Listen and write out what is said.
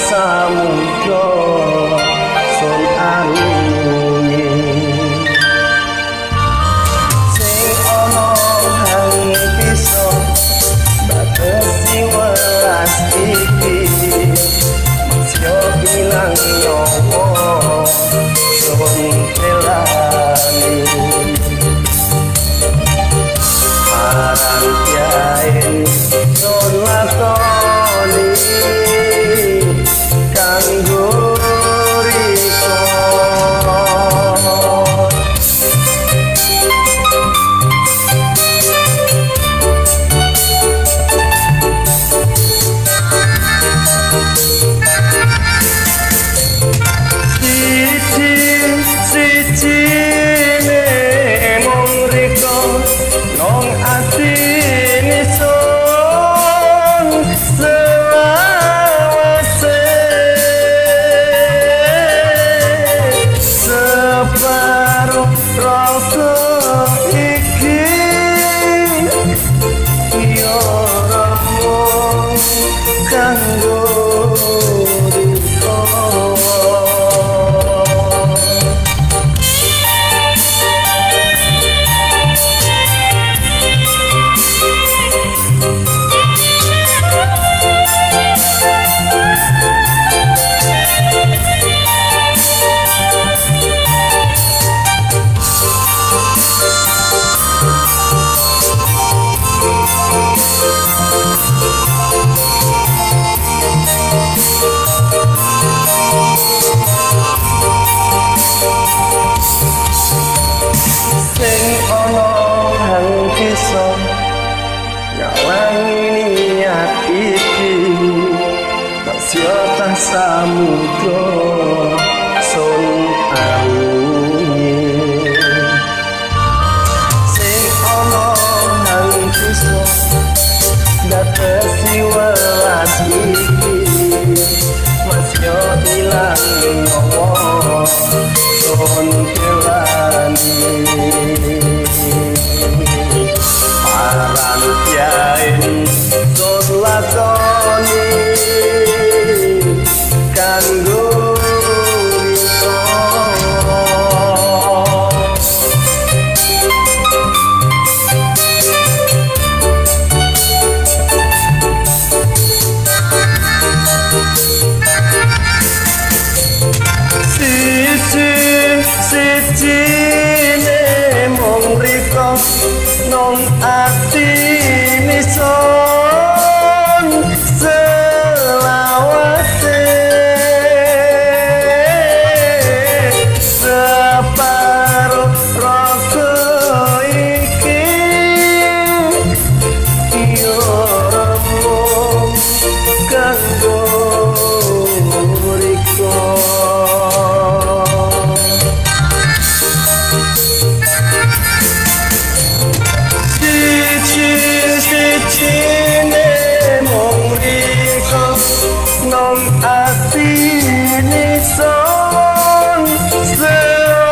samudra sun arunge sing ana hang bisa batesi welas iki masya bilang nyowo sun kelani marang kiai sun lakoni kanggo riko siji mung riko nong atine sun selawase separuh rasa iki yo ramon kanggo ngawangi niat iki tasya tah samudra sun arunge sing ana nang bisa datesi welas iki masya ilang nyowo sun kelani marang kiai sun lakoni kanggo riko siji mung riko nong atine sun selawase separuh rasa iki yo remung kanggo riko sijine mung riko nong atine sun selawase